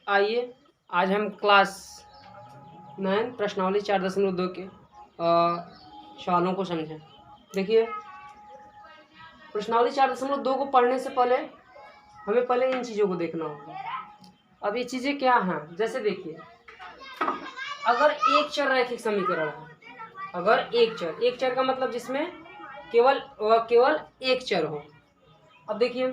आइए आज हम क्लास 9 प्रश्नावली 4.2 के सवालों को समझें। देखिए, प्रश्नावली 4.2 को पढ़ने से पहले हमें पहले इन चीज़ों को देखना होगा। अब ये चीज़ें क्या हैं, जैसे देखिए, अगर एक चर रैखिक समीकरण है, अगर एक चर का मतलब जिसमें केवल एक चर हो। अब देखिए,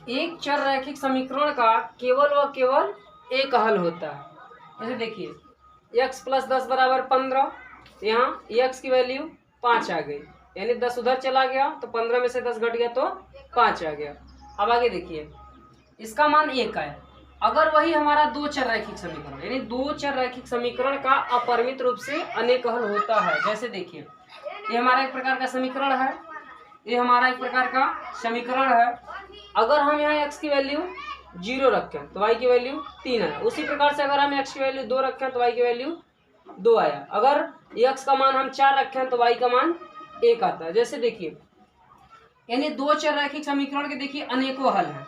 एक चर रैखिक समीकरण का केवल एक हल होता है। जैसे देखिए, x + 10 = 15, यहाँ x की वैल्यू 5 आ गई, यानी 10 उधर चला गया तो 15 में से 10 घट गया तो 5 आ गया। अब आगे देखिए, इसका मान 1 आया। अगर वही हमारा दो चर रैखिक समीकरण, यानी दो चर रैखिक समीकरण का अपरिमित रूप से अनेक हल होता है। जैसे देखिए, ये हमारा एक प्रकार का समीकरण है, ये हमारा एक प्रकार का समीकरण है। अगर हम यहाँ x की वैल्यू 0 रखें तो y की वैल्यू 3 आया। उसी प्रकार से अगर हम x की वैल्यू 2 रखें तो y की वैल्यू 2 आया। अगर x का मान हम 4 रखें तो y का मान 1 आता है। जैसे देखिए, यानी दो चर रैखिक समीकरण के देखिए अनेकों हल है।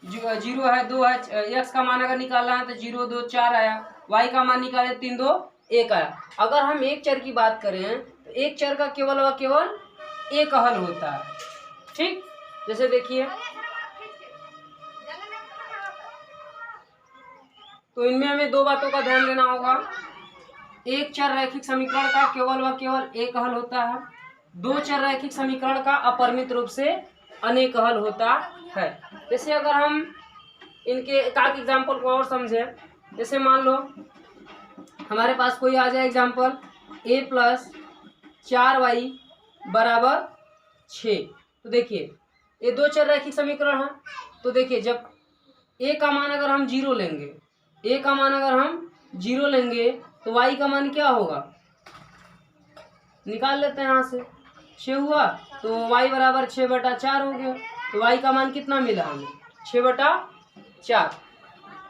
0 है, 2 है, x का मान अगर निकालना है तो 0 2 4 आया, y का मान निकाले 3 2 1 आया। अगर हम एक चर की बात करें तो एक चर का केवल एक हल होता है। ठीक, जैसे देखिए, तो इनमें हमें दो बातों का ध्यान देना होगा। एक चर रैखिक समीकरण का केवल एक हल होता है। दो चर रैखिक समीकरण का अपरिमित रूप से अनेक हल होता है। जैसे अगर हम इनके एक एग्जाम्पल को और समझे, जैसे मान लो हमारे पास कोई आ जाए एग्जाम्पल a + 4y = 6। तो देखिए, ये दो चर रैखिक समीकरण है। तो देखिए, जब a का मान अगर हम 0 लेंगे, a का मान अगर हम 0 लेंगे तो y का मान क्या होगा, निकाल लेते हैं यहाँ से। 6 हुआ तो y = 6/4 हो गया। तो y का मान कितना मिला हमें, 6/4।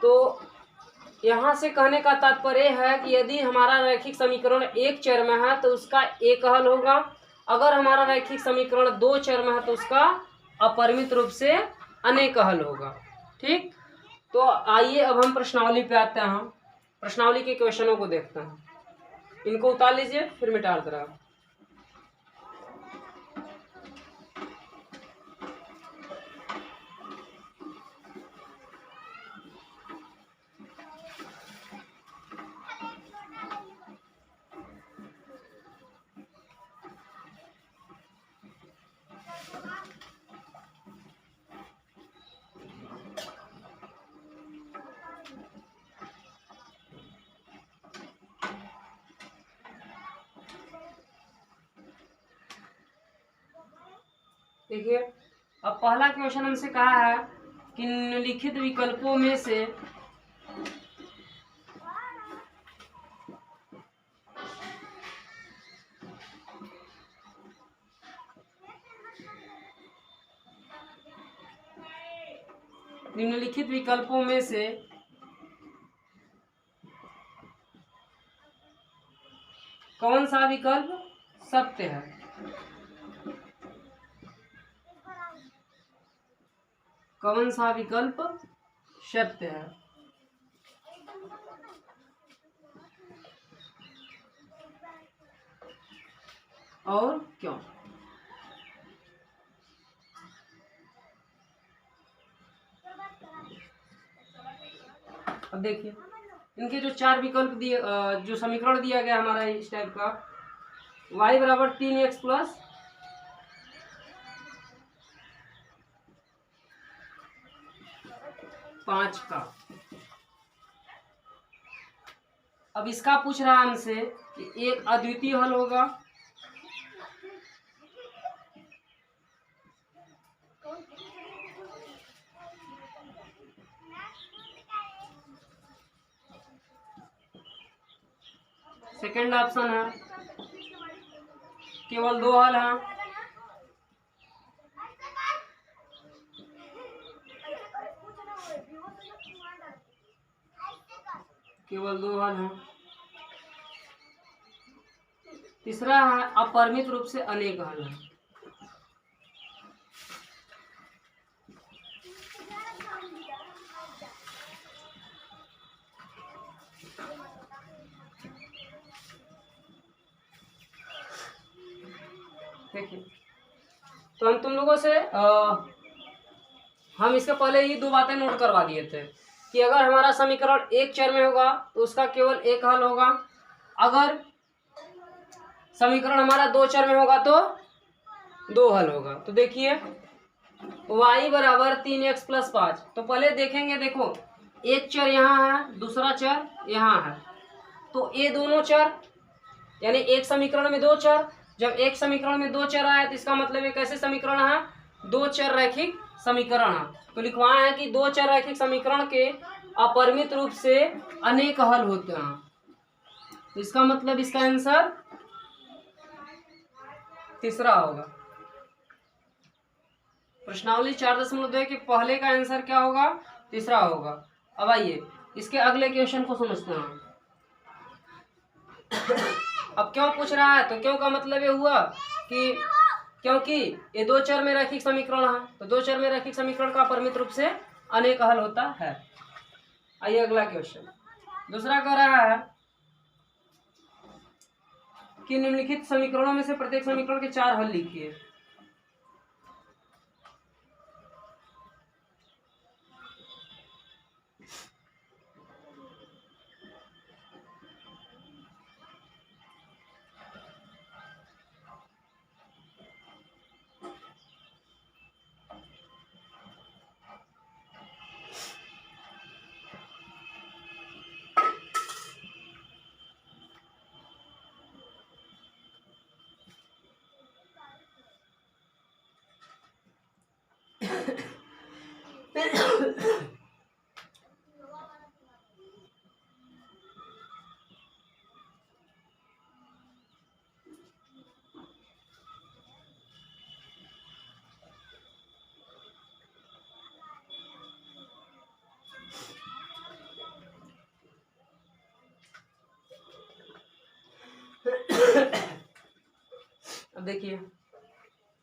तो यहाँ से कहने का तात्पर्य है कि यदि हमारा रैखिक समीकरण एक चर में है तो उसका एक हल होगा। अगर हमारा रैखिक समीकरण दो चर में है तो उसका अपरिमित रूप से अनेक हल होगा। ठीक, तो आइए अब हम प्रश्नावली पे आते हैं। प्रश्नावली के क्वेश्चनों को देखते हैं। इनको उतार लीजिए, फिर मिटा देना। देखिए, अब पहला क्वेश्चन हमसे कहा है कि निम्नलिखित विकल्पों में से कौन सा विकल्प सत्य है। कौन सा विकल्प सत्य है और क्यों। अब देखिए, इनके जो चार विकल्प दिए, जो समीकरण दिया गया हमारा इस टाइप का, y = 3x + 5 का। अब इसका पूछ रहा है हमसे कि एक अद्वितीय हल होगा, सेकंड ऑप्शन है केवल दो हल हैं, केवल दो हल हैं। तीसरा है अपरिमित रूप से अनेक हल हैं। देखिए, तो हम तुम लोगों से हम इसके पहले ही दो बातें नोट करवा दिए थे कि अगर हमारा समीकरण एक चर में होगा तो उसका केवल एक हल होगा, अगर समीकरण हमारा दो चर में होगा तो दो हल होगा। तो देखिए y बराबर 3x प्लस 5, तो पहले देखेंगे, देखो एक चर यहाँ है, दूसरा चर यहाँ है, तो ये दोनों चर यानी एक समीकरण में दो चर, जब एक समीकरण में दो चर आए तो इसका मतलब एक कैसे समीकरण है, दो चर रैखिक समीकरण है। तो लिखवाया है कि दो चर रैखिक समीकरण के अपरिमित रूप से अनेक हल होते हैं, तो इसका मतलब इसका आंसर तीसरा होगा। प्रश्नावली 4.2 के पहले का आंसर क्या होगा, तीसरा होगा। अब आइए इसके अगले क्वेश्चन को समझते हैं। अब क्यों पूछ रहा है, तो क्यों का मतलब ये हुआ कि क्योंकि ये दो चर में रैखिक समीकरण है, तो दो चर में रैखिक समीकरण का परिमित रूप से अनेक हल होता है। आइए अगला क्वेश्चन, दूसरा कह रहा है कि निम्नलिखित समीकरणों में से प्रत्येक समीकरण के चार हल लिखिए। अब देखिए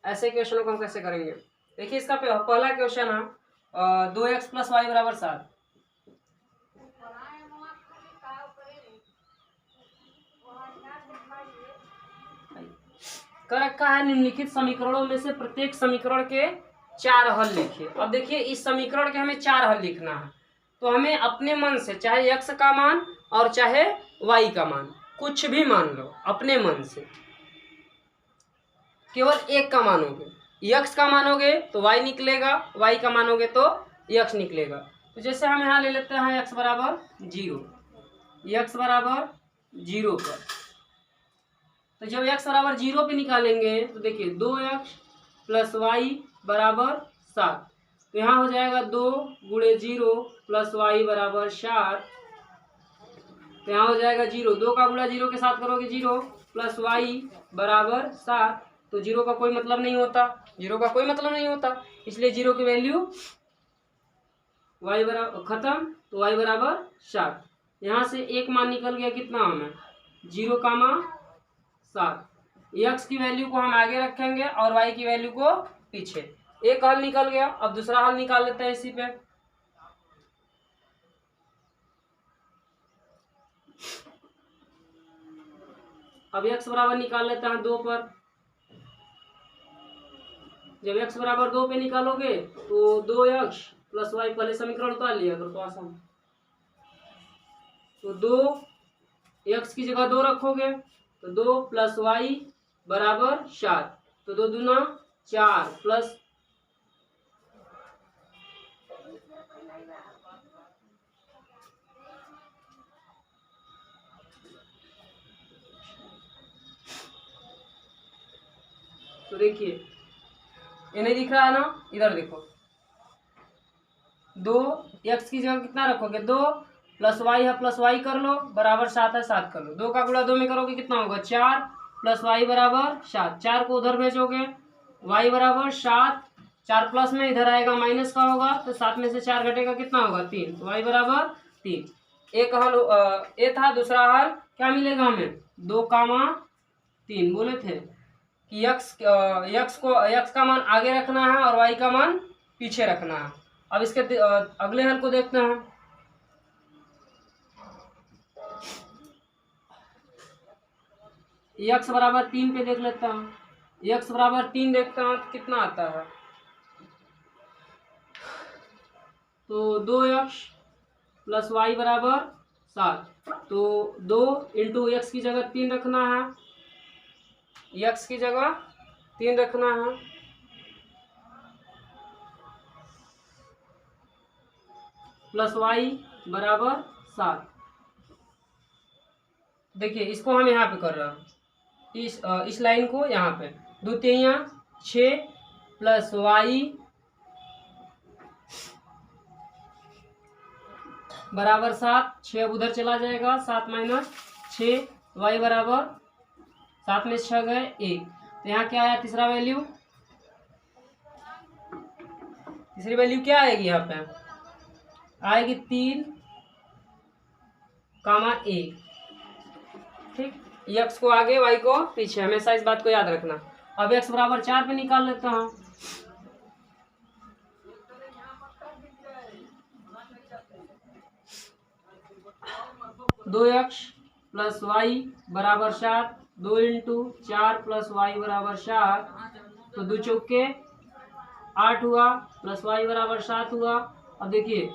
ऐसे क्वेश्चनों को हम कैसे करेंगे। देखिए इसका पहला क्वेश्चन है 2x प्लस वाई बराबर 7। कर रखा है निम्नलिखित समीकरणों में से प्रत्येक समीकरण के चार हल लिखिए। अब देखिए इस समीकरण के हमें चार हल लिखना है, तो हमें अपने मन से चाहे x का मान और चाहे y का मान कुछ भी मान लो, अपने मन से केवल एक का मानोगे, x का मानोगे तो y निकलेगा, y का मानोगे तो x निकलेगा। तो जैसे हम यहाँ ले लेते हैं x बराबर 0, x बराबर 0 पर, तो जब x बराबर 0 पे निकालेंगे तो देखिए 2x प्लस वाई बराबर 7, तो यहाँ हो जाएगा 2 गुणे 0 प्लस वाई बराबर 7, तो यहाँ हो जाएगा 0, 2 का गुणा 0 के साथ करोगे 0 प्लस वाई बराबर 7, तो 0 का कोई मतलब नहीं होता, 0 का कोई मतलब नहीं होता, इसलिए 0 की वैल्यू y बराबर खत्म, तो y बराबर 7। यहाँ से एक मान निकल गया, कितना हमें 0,7। x की वैल्यू को हम आगे रखेंगे और y की वैल्यू को पीछे। एक हल निकल गया, अब दूसरा हल निकाल लेते हैं इसी पे। अब x बराबर निकाल लेते हैं 2 पर, जब x बराबर 2 पे निकालोगे तो 2x प्लस वाई, पहले समीकरण उतार लिया करो तो आसान, तो 2x की जगह 2 रखोगे तो 2 प्लस वाई बराबर 7, तो 2 दूना 4 प्लस तो देखिए ये नहीं दिख रहा है ना, इधर देखो 2x की जगह कितना रखोगे 2 प्लस वाई है, प्लस वाई कर लो बराबर 7 है, 7 कर लो, 2 का गुणा 2 में करोगे कितना होगा 4 प्लस वाई बराबर 7, 4 को उधर भेजोगे y बराबर 7, 4 प्लस में इधर आएगा माइनस का होगा, तो 7 में से 4 घटेगा कितना होगा 3, तो y बराबर 3। एक हल ये था। दूसरा हल क्या मिलेगा हमें 2,3 बोले थे कि x का मान आगे रखना है और y का मान पीछे रखना है। अब इसके अगले हल को देखते हैं। x बराबर 3 पे देख लेता हूँ, x बराबर 3 देखता हूँ तो कितना आता है, तो 2x प्लस वाई बराबर 7। तो 2 इंटू एक्स की जगह 3 रखना है, x की जगह 3 रखना है, प्लस वाई बराबर 7। देखिए इसको हम यहाँ पे कर रहे हैं, इस लाइन को यहाँ पे 2 3 6 प्लस वाई बराबर 7, 6 उधर चला जाएगा, 7 माइनस 6, वाई बराबर 7 में 6 गए 1। तो यहाँ क्या आया तीसरी वैल्यू क्या आएगी, यहाँ पे आएगी 3 कामा 1। ठीक, x को आगे y को पीछे, हमेशा इस बात को याद रखना। अब x बराबर 4 पे निकाल लेता हूँ, दो एक्स प्लस वाई बराबर 7, 2 इंटू 4 प्लस वाई बराबर 7, तो 2 चौके 8 हुआ, प्लस वाई बराबर 7 हुआ। अब देखिए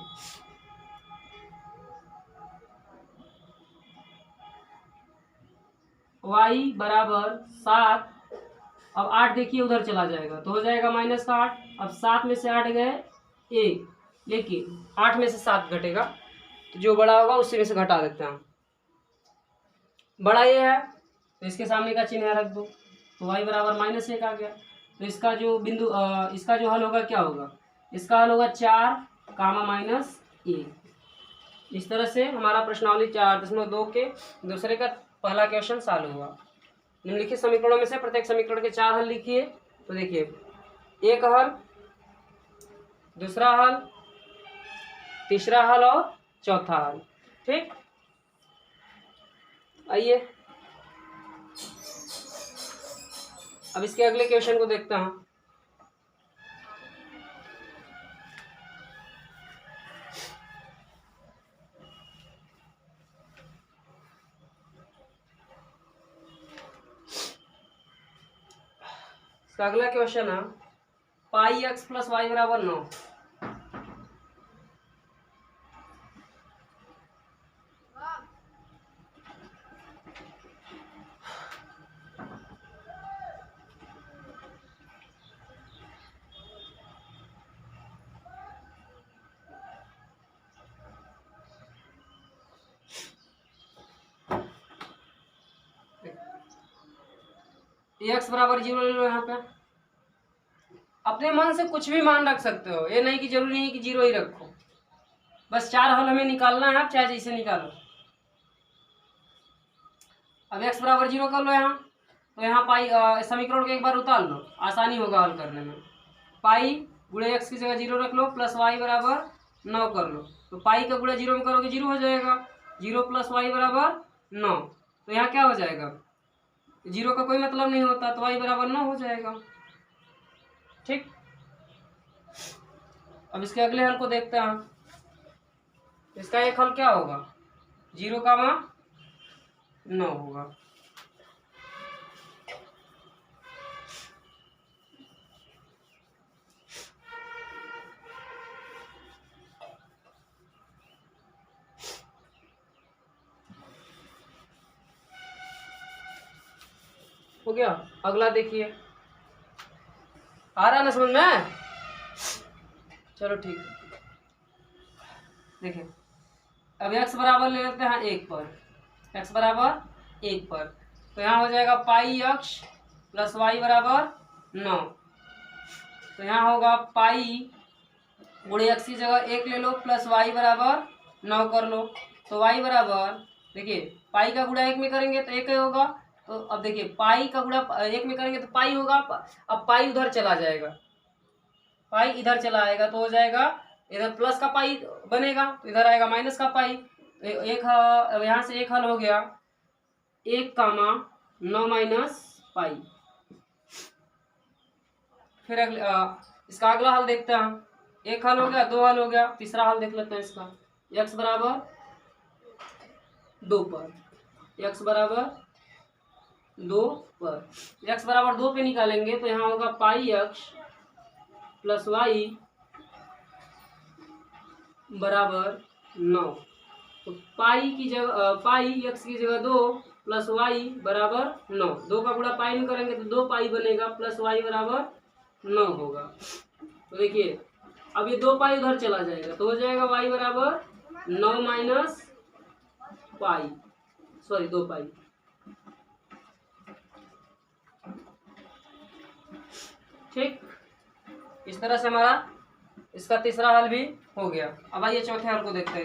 y बराबर 7, अब 8 देखिए उधर चला जाएगा तो हो जाएगा -8। अब 7 में से 8 गए 1, लेकिन 8 में से 7 घटेगा, तो जो बड़ा होगा उसी में से घटा देते हैं। बड़ा ये है तो इसके सामने का चिन्ह रख दो, तो y बराबर -1 आ गया। तो इसका जो बिंदु इसका जो हल होगा क्या होगा, इसका हल होगा 4 कामा -1। इस तरह से हमारा प्रश्नावली 4.2 के दूसरे का पहला क्वेश्चन सॉल्व हुआ। निम्नलिखित समीकरणों में से प्रत्येक समीकरण के 4 हल लिखिए। तो देखिए एक हल, दूसरा हल, तीसरा हल और चौथा हल। ठीक, आइए अब इसके अगले क्वेश्चन को देखते हैं। इसका अगला क्वेश्चन है पाई एक्स प्लस वाई बराबर 9। एक्स बराबर 0 ले लो, यहाँ पे अपने मन से कुछ भी मान रख सकते हो, ये नहीं कि जरूरी नहीं कि 0 ही रखो, बस 4 हल हमें निकालना है, आप चाहे जैसे निकालो। अब x बराबर 0 कर लो यहाँ, तो यहाँ पाई समीकरण को एक बार उतार लो, आसानी होगा हल करने में। पाई गुणे एक्स की जगह 0 रख लो, प्लस वाई बराबर 9 कर लो, तो पाई का गुणा 0 में करोगे 0 हो जाएगा, 0 प्लस वाई बराबर 9। तो यहाँ क्या हो जाएगा, 0 का कोई मतलब नहीं होता, तो वाई बराबर 9 हो जाएगा। ठीक, अब इसके अगले हल को देखते हैं। इसका एक हल क्या होगा, 0 का 9 होगा। हो गया, अगला देखिए, आ रहा ना समझ में, चलो ठीक है। देखिए अब x बराबर ले लेते हैं 1 पर, x बराबर 1 पर, तो यहाँ हो जाएगा पाई x प्लस वाई बराबर 9। तो यहाँ होगा पाई गुणे x की जगह 1 ले लो, प्लस वाई बराबर 9 कर लो, तो y बराबर देखिए पाई का गुणा 1 में करेंगे तो 1 ही होगा। तो अब देखिए पाई का गुणा 1 में करेंगे तो पाई होगा, अब पाई उधर चला जाएगा, पाई इधर चला आएगा, तो हो जाएगा इधर प्लस का पाई बनेगा, तो इधर आएगा माइनस का पाई। एक यहाँ से एक हल हो गया, 1 कामा 9 माइनस पाई। फिर अगले इसका अगला हल देखते हैं, एक हल हो गया, 2 हल हो गया, तीसरा हल देख लेते हैं इसका। x बराबर 2 पर, x बराबर 2 पर। x बराबर 2 पे निकालेंगे तो यहाँ होगा पाई x प्लस वाई बराबर 9। तो पाई की जगह पाई x की जगह 2 प्लस वाई बराबर 9। 2 का गुणा पाई में करेंगे तो 2 पाई बनेगा प्लस वाई बराबर 9 होगा। तो देखिए अब ये 2 पाई उधर चला जाएगा तो हो जाएगा वाई बराबर 9 माइनस पाई, सॉरी 2 पाई। ठीक, इस तरह से हमारा इसका तीसरा हल भी हो गया। अब आइए चौथे हल को देखते हैं।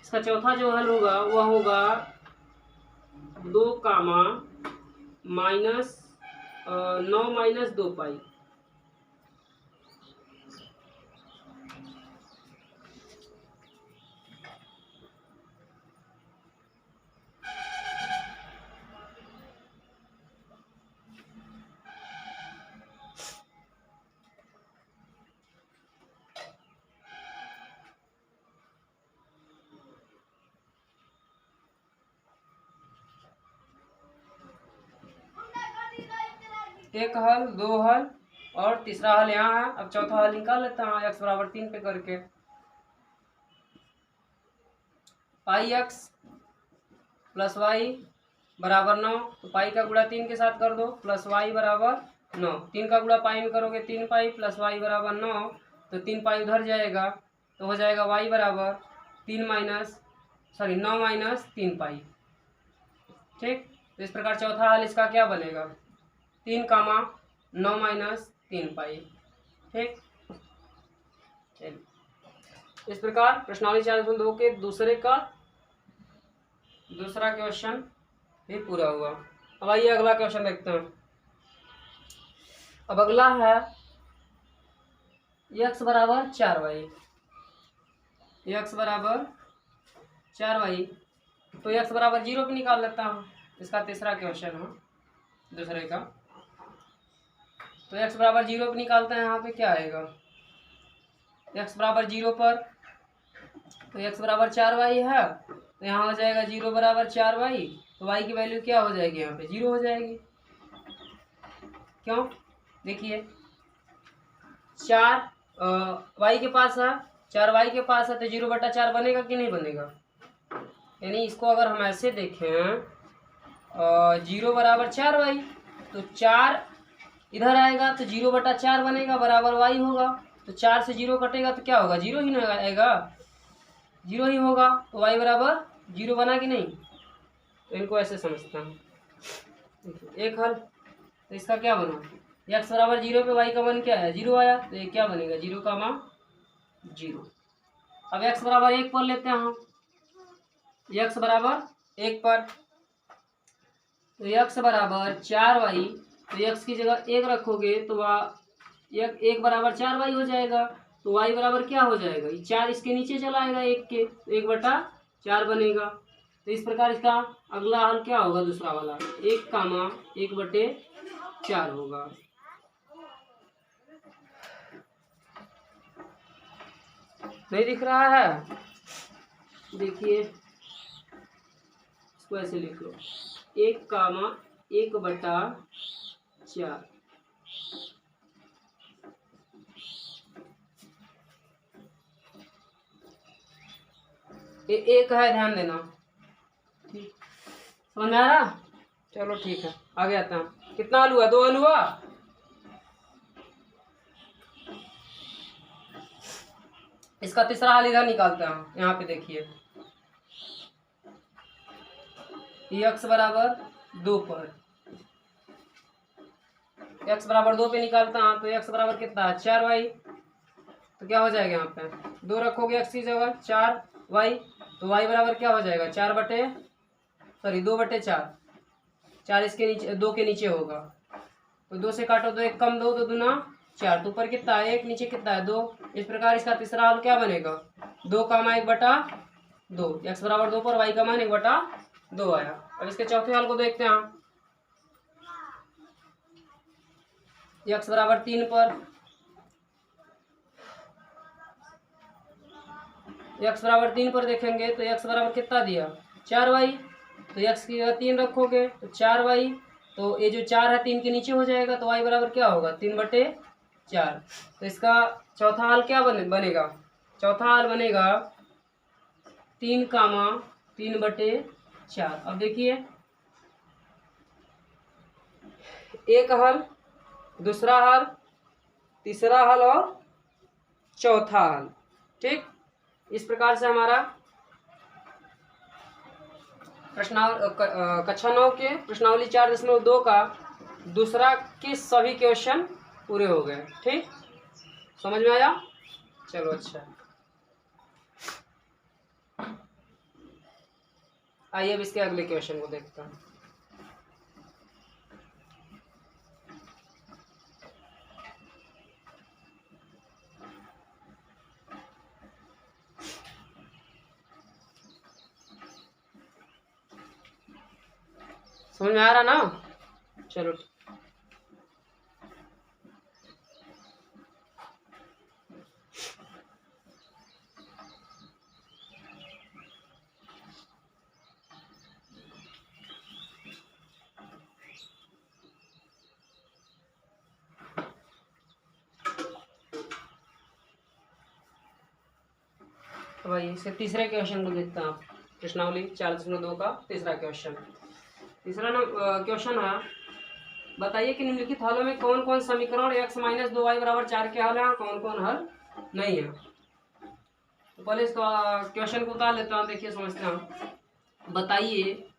इसका चौथा जो हल होगा वह होगा 2 कामा माइनस 9 माइनस 2 पाई। एक हल, 2 हल और तीसरा हल यहाँ है। अब चौथा हल निकाल लेते हैं x बराबर 3 पे करके। पाई x प्लस वाई बराबर 9, तो पाई का गुणा 3 के साथ कर दो प्लस वाई बराबर 9। 3 का गुणा पाई में करोगे 3 पाई प्लस वाई बराबर 9, तो 3 पाई उधर जाएगा तो हो जाएगा वाई बराबर 9 माइनस 3 पाई। ठीक, तो इस प्रकार चौथा हल इसका क्या बनेगा 3 कामा 9 माइनस 3 पाई। ठीक, चलिए इस प्रकार प्रश्नावली 4.2 के दूसरा क्वेश्चन भी पूरा हुआ। अब आइए अगला क्वेश्चन देखते हैं। अब अगला है x बराबर 4y। x बराबर 4y, तो x बराबर 0 पे निकाल लेता हूँ। इसका तीसरा क्वेश्चन है दूसरे का। तो x बराबर 0 पे निकालते हैं, यहाँ पे क्या आएगा x बराबर 0 पर, तो x बराबर 4y है तो यहाँ हो जाएगा 0 बराबर 4y, तो y की वैल्यू क्या हो जाएगी यहाँ पे 0 हो जाएगी। क्यों, देखिए 4 y के पास है, 4y के पास है तो 0/4 बनेगा कि नहीं बनेगा। यानी इसको अगर हम ऐसे देखें 0 बराबर 4y, तो 4 इधर आएगा तो 0/4 बनेगा बराबर y होगा। तो 4 से 0 कटेगा तो क्या होगा 0 ही ना आएगा, 0 ही होगा। तो y बराबर 0 बना कि नहीं। तो इनको ऐसे समझते हैं। एक हल, तो इसका क्या बना x बराबर 0 पे y का मान क्या है 0 आया, तो ये क्या बनेगा 0 का मान 0। अब x बराबर 1 पर लेते हैं हम, x बराबर 1 पर, तो x बराबर 4y, तो x की जगह 1 रखोगे तो वह 1 बराबर 4y हो जाएगा। तो y बराबर क्या हो जाएगा 4 इसके नीचे चला आएगा 1 के, तो 1/4 बनेगा। तो इस प्रकार इसका अगला हल क्या होगा दूसरा वाला 1 कामा 1/4 होगा। नहीं दिख रहा है, देखिए इसको ऐसे लिख लो 1 कामा 1/4। एक है, ध्यान देना, समझ में आ रहा। चलो ठीक है, आगे आता है। कितना हल हुआ 2 हल हुआ। इसका तीसरा हल इधर निकालते हैं। यहाँ पे देखिए x बराबर 2 पर, x बराबर 2 पे निकालता हूँ तो x बराबर कितना है 4y, तो क्या हो जाएगा यहाँ पे 2 रखोगे x की जगह 4y, तो y बराबर क्या हो जाएगा 2/4, 4 इसके नीचे 2 के नीचे होगा। तो 2 से काटो तो 1 कम 2, तो 2 4, तो ऊपर कितना है 1, नीचे कितना है 2। इस प्रकार इसका तीसरा हल क्या बनेगा 2 का मान 1/2, x बराबर 2 पर y का मान 1/2 आया। अब इसके चौथे हल को देखते हैं। x बराबर 3 पर, x बराबर 3 पर देखेंगे तो x बराबर कितना दिया 4y, तो x की जगह 3 रखोगे तो 4y, तो ये जो 4 है 3 के नीचे हो जाएगा, तो y बराबर क्या होगा 3/4। तो इसका चौथा हल क्या बनेगा, चौथा हल बनेगा 3/4। अब देखिए एक हल, दूसरा हल, तीसरा हल और चौथा हल। ठीक, इस प्रकार से हमारा कक्षा 9 के प्रश्नावली 4.2 का दूसरा के सभी क्वेश्चन पूरे हो गए। ठीक, समझ में आया? चलो अच्छा, आइए अब इसके अगले क्वेश्चन को देखते हैं। समझ में आ रहा ना? चलो भाई इसके तीसरे क्वेश्चन को देखते हैं आप। प्रश्नावली 4.2 का तीसरा क्वेश्चन। तीसरा क्वेश्चन है, बताइए कि निम्नलिखित हलों में कौन कौन समीकरण x - 2y = 4 के हल हैं, कौन कौन हल नहीं है। तो पहले इसका क्वेश्चन को उतार लेता हूँ, देखिए समझते हैं। बताइए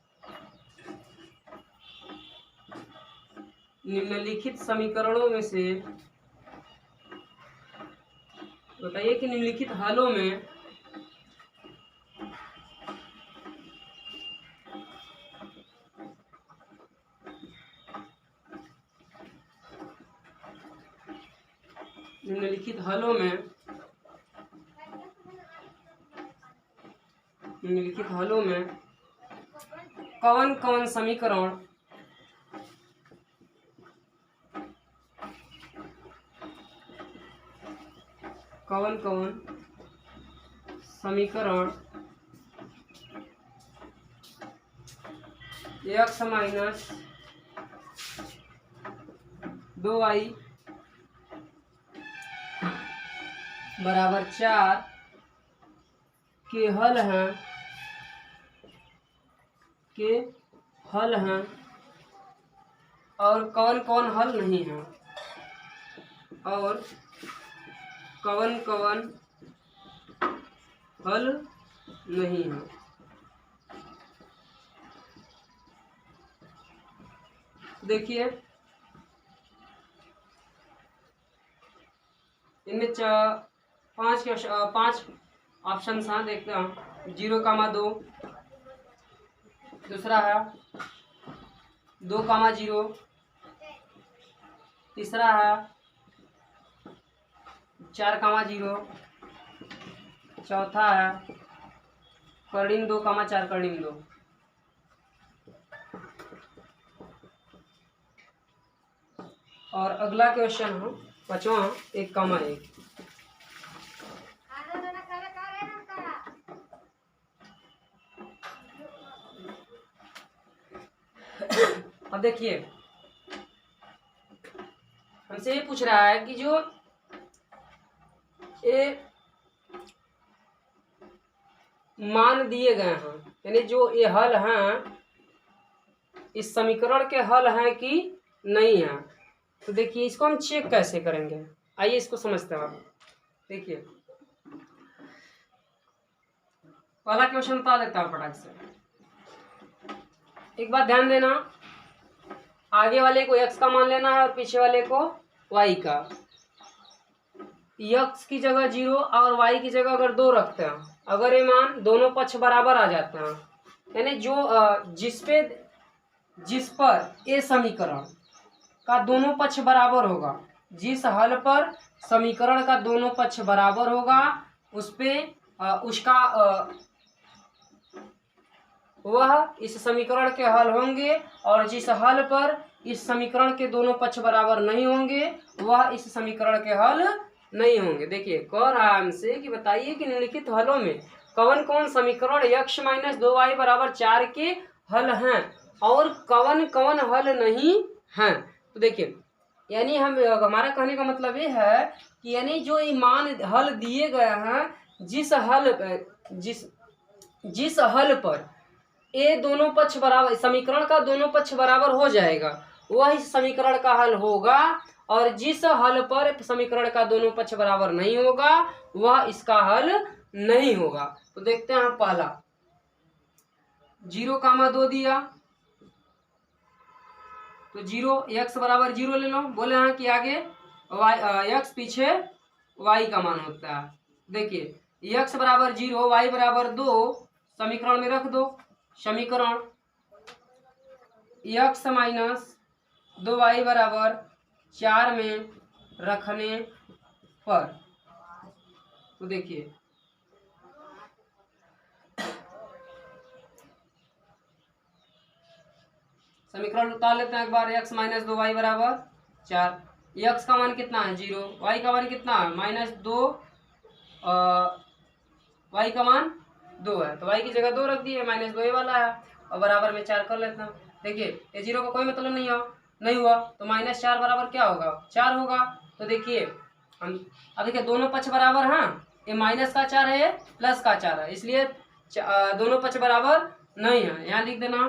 निम्नलिखित समीकरणों में से, बताइए कि निम्नलिखित हलों में निम्नलिखित हलों में कौन कौन समीकरण x - 2y = 4 के हल हैं और कौन कौन हल नहीं है, और कौन कौन हल नहीं है। देखिए इनमें 5 ऑप्शन हैं, देखते हैं। 0,2, दूसरा है 2,0, तीसरा है 4,0, चौथा है कर्णिम 2,4 कर्णिम 2। और अगला क्वेश्चन है 5वां 1,1। अब देखिए हमसे ये पूछ रहा है कि जो ये मान दिए गए हैं, यानी जो ये हल हैं, इस समीकरण के हल हैं कि नहीं है। तो देखिए इसको हम चेक कैसे करेंगे, आइए इसको समझते हैं। देखिए पहला क्वेश्चन बता देता हूँ फटाक से। एक बात ध्यान देना, आगे वाले को x का मान लेना है और पीछे वाले को y का। x की जगह 0 और y की जगह अगर 2 रखते हैं, अगर ये मान दोनों पक्ष बराबर आ जाते हैं, यानी जो जिस पर ये समीकरण का दोनों पक्ष बराबर होगा, जिस हल पर समीकरण का दोनों पक्ष बराबर होगा, उस पे उसका वह इस समीकरण के हल होंगे, और जिस हल पर इस समीकरण के दोनों पक्ष बराबर नहीं होंगे, वह इस समीकरण के हल नहीं होंगे। देखिए कह रहा है हमसे कि बताइए कि निम्नलिखित हलों में कौन कौन समीकरण x माइनस 2y बराबर 4 के हल हैं और कौन कौन हल नहीं हैं। तो देखिए यानी हमारा कहने का मतलब ये है कि यानी जो मान हल दिए गए हैं जिस हल पर ये दोनों पक्ष बराबर, समीकरण का दोनों पक्ष बराबर हो जाएगा वह इस समीकरण का हल होगा, और जिस हल पर समीकरण का दोनों पक्ष बराबर नहीं होगा वह इसका हल नहीं होगा। तो देखते हैं पहला 0,2 दिया तो 0 x बराबर 0 ले लो, बोले हैं कि आगे x पीछे y का मान होता है। देखिए x बराबर 0 y बराबर 2 समीकरण में रख दो, समीकरण x माइनस 2y बराबर 4 में रखने पर, तो देखिए समीकरण उतार लेते हैं एक बार। x माइनस 2y बराबर 4, x का मान कितना है 0, y का मान कितना है -2, y का मान 2 है तो y की जगह 2 रख दिए, -2 वाला है और बराबर में 4 कर लेते हैं। देखिए ये 0 का कोई मतलब नहीं हुआ तो -4 बराबर क्या होगा 4 होगा। तो देखिए हम अब देखिए दोनों पक्ष बराबर हैं, ये माइनस का 4 है ये प्लस का 4 है, इसलिए दोनों पक्ष बराबर नहीं है। यहाँ लिख देना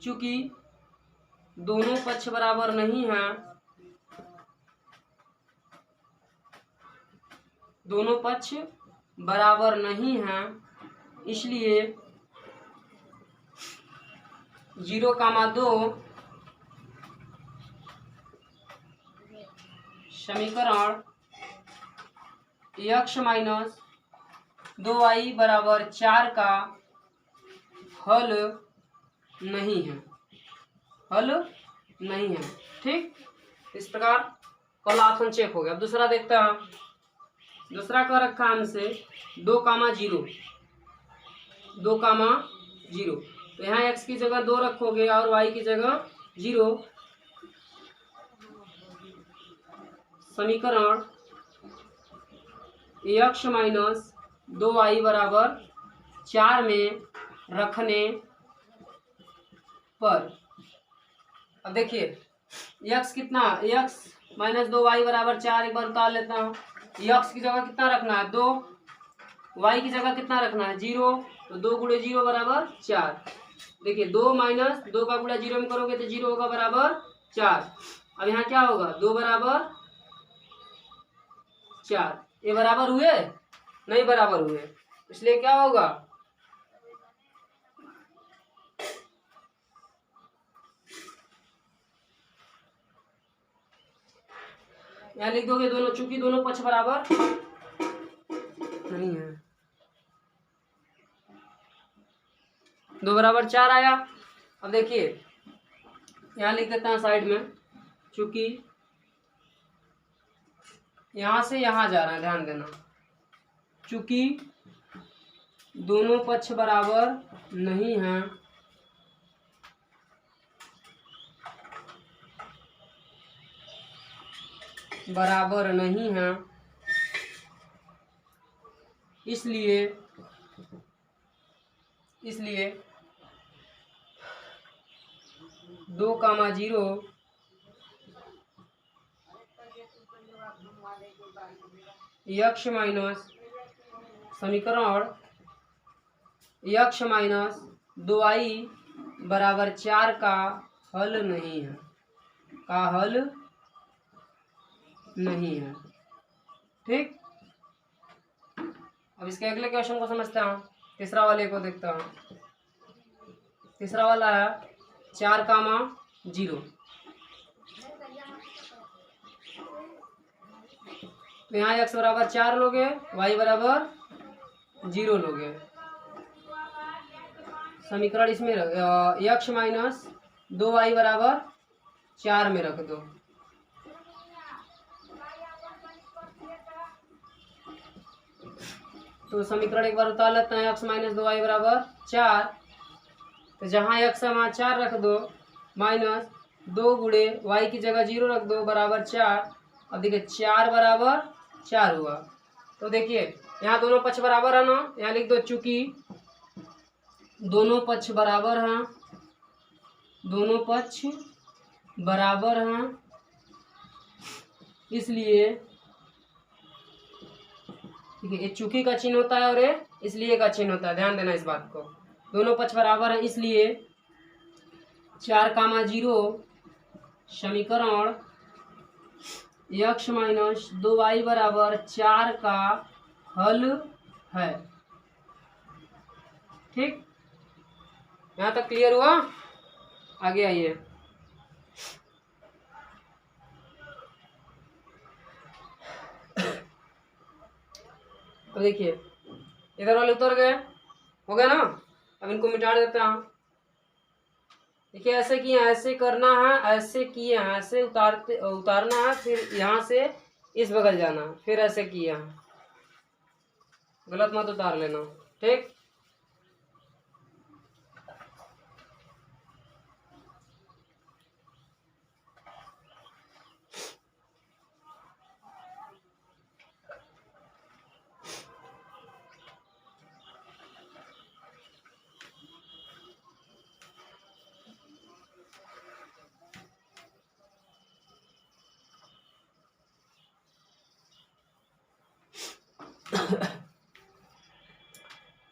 चूंकि दोनों पक्ष बराबर नहीं हैं, दोनों पक्ष बराबर नहीं हैं इसलिए 0,2 समीकरण x माइनस 2y बराबर 4 का हल नहीं है, हल नहीं है। ठीक, इस प्रकार पहला ऑप्शन चेक हो गया। अब दूसरा देखते हैं, दूसरा का रखा हमसे 2,0, 2,0 तो यहाँ x की जगह 2 रखोगे और y की जगह 0, समीकरण x माइनस 2y बराबर 4 में रखने पर। अब देखिए x कितना, x माइनस 2y बराबर 4 एक बार उतार लेता हूँ। x की जगह कितना रखना है 2, y की जगह कितना रखना है 0, तो 2 गुणे 0 बराबर 4। देखिए 2 माइनस 2 का गुणा 0 में करोगे तो 0 होगा बराबर 4। अब यहाँ क्या होगा 2 बराबर 4, ये बराबर हुए नहीं बराबर हुए, इसलिए क्या होगा यहाँ लिख दोगे दोनों, चूंकि दोनों पक्ष बराबर नहीं है। 2 बराबर 4 आया। अब देखिए यहाँ लिख देते हैं साइड में, चूंकि यहाँ से यहाँ जा रहा है, ध्यान देना, चूंकि दोनों पक्ष बराबर नहीं हैं इसलिए 2,0 x माइनस समीकरण x माइनस 2y बराबर 4 का हल नहीं है, का हल नहीं है। ठीक, अब इसके अगले क्वेश्चन को समझते हैं। तीसरा वाले को देखता हूँ। तीसरा वाला है 4,0, तो यहाँ x बराबर 4 लोगे, y बराबर 0 लोगे, समीकरण इसमें x माइनस 2y बराबर 4 में रख दो। तो समीकरण एक बार उतार लेते हैं, x माइनस 2y बराबर 4, तो जहाँ x वहाँ 4 रख दो, माइनस 2 गुणे y की जगह 0 रख दो बराबर 4। अब देखिए 4 बराबर 4 हुआ। तो देखिए यहाँ दोनों पक्ष बराबर है ना, यहाँ लिख दो चूंकि दोनों पक्ष बराबर हैं, दोनों पक्ष बराबर हैं, इसलिए ठीक है, ये चूंकि का चिन्ह होता है और ये इसलिए का चिन्ह होता है, ध्यान देना इस बात को। दोनों पक्ष बराबर हैं इसलिए 4,0 समीकरण x माइनस 2y बराबर 4 का हल है। ठीक, यहाँ तक क्लियर हुआ? आगे आइए। अब देखिए इधर वाले उतर गए, हो गया ना। अब इनको मिटा देते हैं। देखिए ऐसे किए, ऐसे करना है, ऐसे किए हैं, ऐसे उतारना है, फिर यहाँ से इस बगल जाना है, फिर ऐसे किया है, गलत मत उतार लेना। ठीक,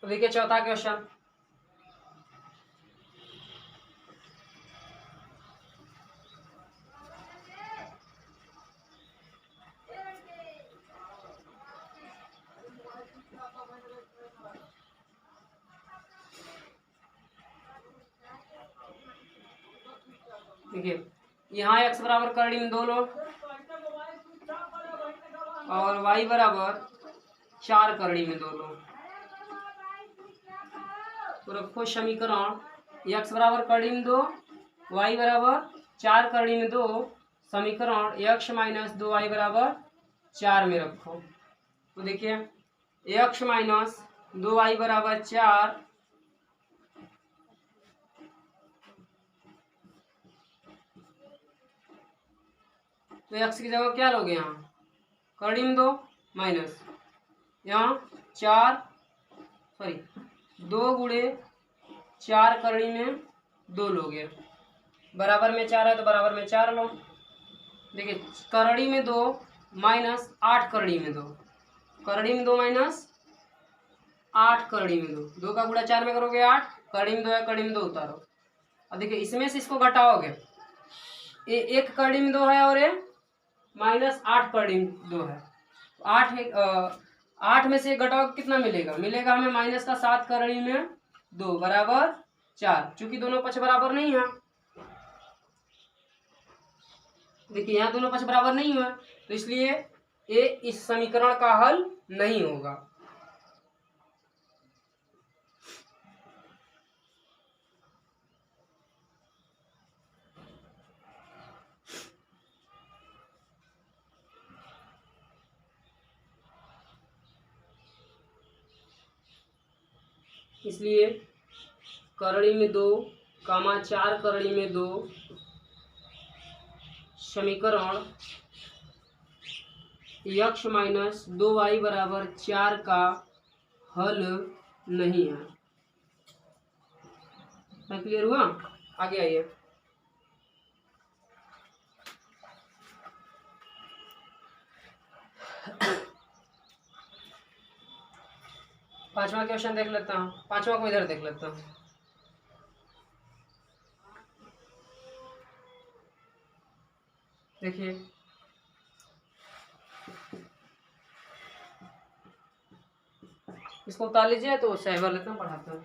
तो देखिए चौथा क्वेश्चन। देखिए यहाँ x बराबर करड़ी में 2 लो और y बराबर 4 करड़ी में 2 लो, तो रखो समीकरण x बराबर करड़ी में 2, y बराबर 4 करड़ी में 2, समीकरण x माइनस 2y बराबर 4 में रखो। तो देखिए x माइनस 2y बराबर 4, तो x की जगह क्या लोगे, यहाँ करड़ी में 2 माइनस यहाँ 2 गुणे 4 करड़ी में 2 लोगे, बराबर में 4 है तो बराबर में 4 लो। देखिए करड़ी में 2 माइनस 8 करड़ी में 2, करड़ी में 2 माइनस 8 करड़ी में 2, 2 का गुणा 4 में करोगे 8, करड़ी में 2 है, करड़ी में 2 उतारो। अब देखिए इसमें से इसको घटाओगे, ये 1 करड़ी में 2 है और ये माइनस 8 करड़ी में 2 है, 8 में से घटाओ कितना मिलेगा, मिलेगा हमें माइनस का 7 करड़ी में 2 बराबर 4, चूंकि दोनों पक्ष बराबर नहीं है। देखिए यहाँ दोनों पक्ष बराबर नहीं हुआ, तो इसलिए ये इस समीकरण का हल नहीं होगा। इसलिए करड़ी में 2, 4 करड़ी में 2 समीकरण x माइनस 2y बराबर 4 का हल नहीं है। क्लियर हुआ? आगे आइए। पांचवा क्वेश्चन देख लेता हूँ, पांचवा को इधर देख लेता हूँ। देखिए इसको उतार लीजिए, तो सही भर लेता हूँ, पढ़ाता हूँ।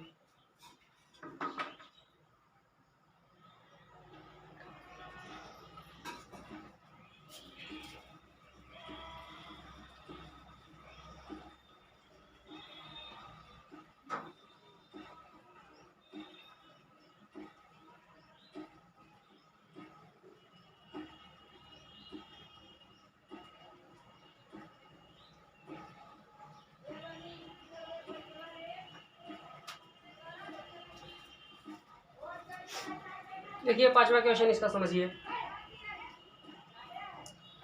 देखिए पांचवा क्वेश्चन इसका समझिए।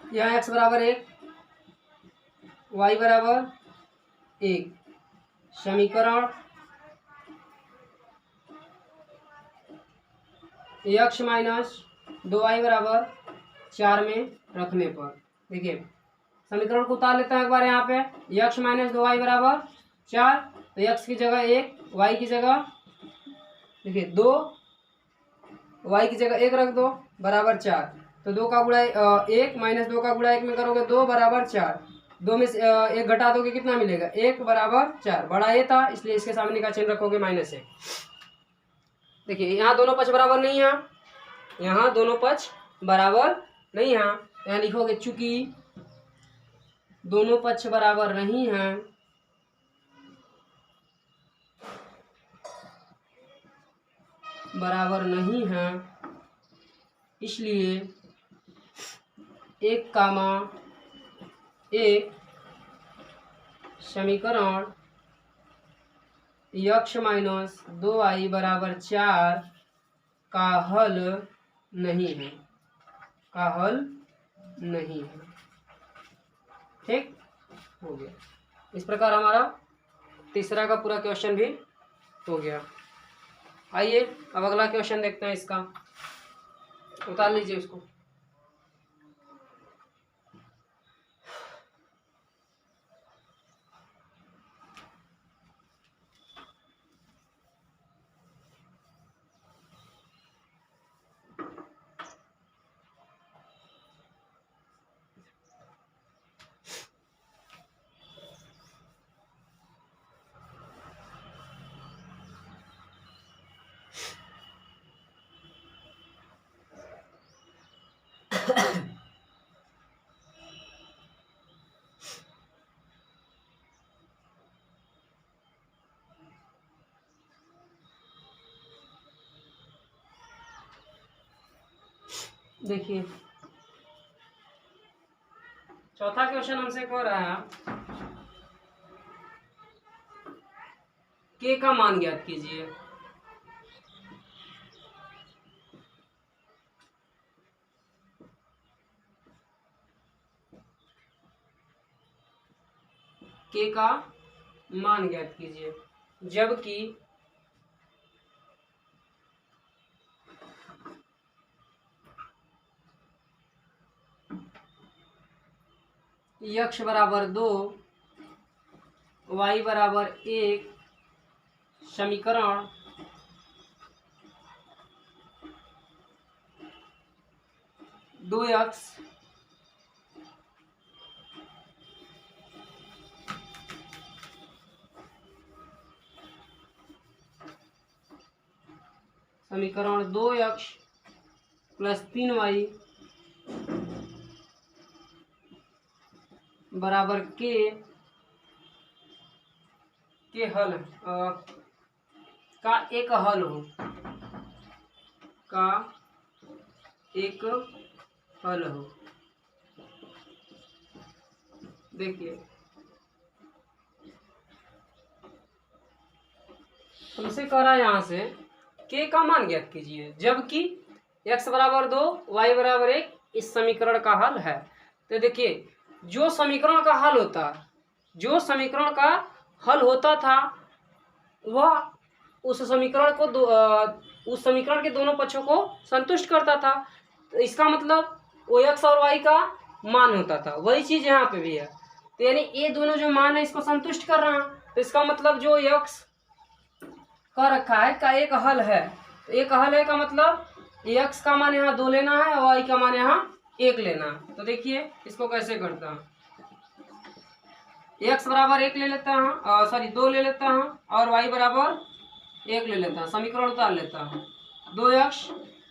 यहाँ x बराबर 1, y बराबर एक समीकरण x माइनस 2y बराबर 4 में रखने पर, देखिए समीकरण को उतार लेते हैं एक बार यहाँ पे, x माइनस 2y बराबर 4, तो x की जगह 1, y की जगह देखिए 2, y की जगह 1 रख दो बराबर 4, तो 2 का गुणा 1 माइनस 2 का गुणा 1 में करोगे 2 बराबर 4, 2 में से 1 घटा दोगे कितना मिलेगा 1 बराबर 4, बड़ा ए था इसलिए इसके सामने का चिन्ह रखोगे -1। देखिए यहाँ दोनों पक्ष बराबर नहीं है, यहाँ दोनों पक्ष बराबर नहीं है, यहाँ लिखोगे चूंकि दोनों पक्ष बराबर नहीं हैं इसलिए 1, समीकरण x माइनस 2y बराबर 4 का हल नहीं है, ठीक हो गया। इस प्रकार हमारा तीसरा का पूरा क्वेश्चन भी हो गया। आइए अब अगला क्वेश्चन देखते हैं, इसका उतार लीजिए उसको। देखिए चौथा क्वेश्चन हमसे कह रहा है के का मान ज्ञात कीजिए। के का मान ज्ञात कीजिए, जबकि x बराबर 2 y बराबर 1 समीकरण दो x प्लस 3y बराबर के हल का एक हल हो, देखिए हमसे कह रहा है यहाँ से के का मान ज्ञात कीजिए, जबकि x बराबर 2 y बराबर 1 इस समीकरण का हल है। तो देखिए जो समीकरण का हल होता था वह उस समीकरण के दोनों पक्षों को संतुष्ट करता था, तो इसका मतलब वो x और y का मान होता था, वही चीज यहाँ पे भी है। तो यानी ये दोनों जो मान है इसको संतुष्ट कर रहा है, तो इसका मतलब जो x का रखा है का एक हल है, तो एक हल है का मतलब x का मान यहाँ 2 लेना है और y का मान यहाँ 1 लेना है। तो देखिए इसको कैसे करता हूँ, x बराबर 1 ले लेता हूँ, 2 ले लेता हूँ और y बराबर 1 ले लेता हूँ, समीकरण उतार लेता हूँ। 2x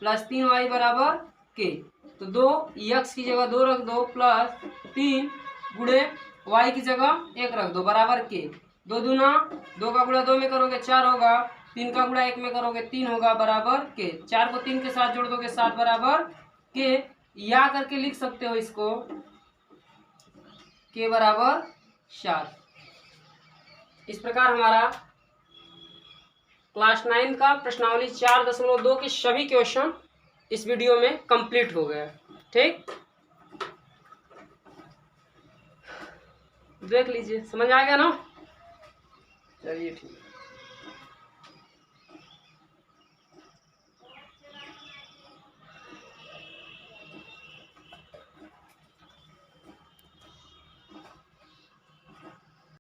प्लस 3y बराबर k, तो 2x की जगह 2 रख दो प्लस 3 गुणे y की जगह 1 रख दो बराबर k, 2 दूना 2 का गुणा 2 में करोगे 4 होगा, 3 का गुणा 1 में करोगे 3 होगा बराबर k, 4 को 3 के साथ जोड़ दोगे 7 बराबर k, या करके लिख सकते हो इसको k बराबर 7। इस प्रकार हमारा क्लास 9 का प्रश्नावली 4.2 के सभी क्वेश्चन इस वीडियो में कंप्लीट हो गए। ठीक, देख लीजिए, समझ आ गया ना। चलिए ठीक है।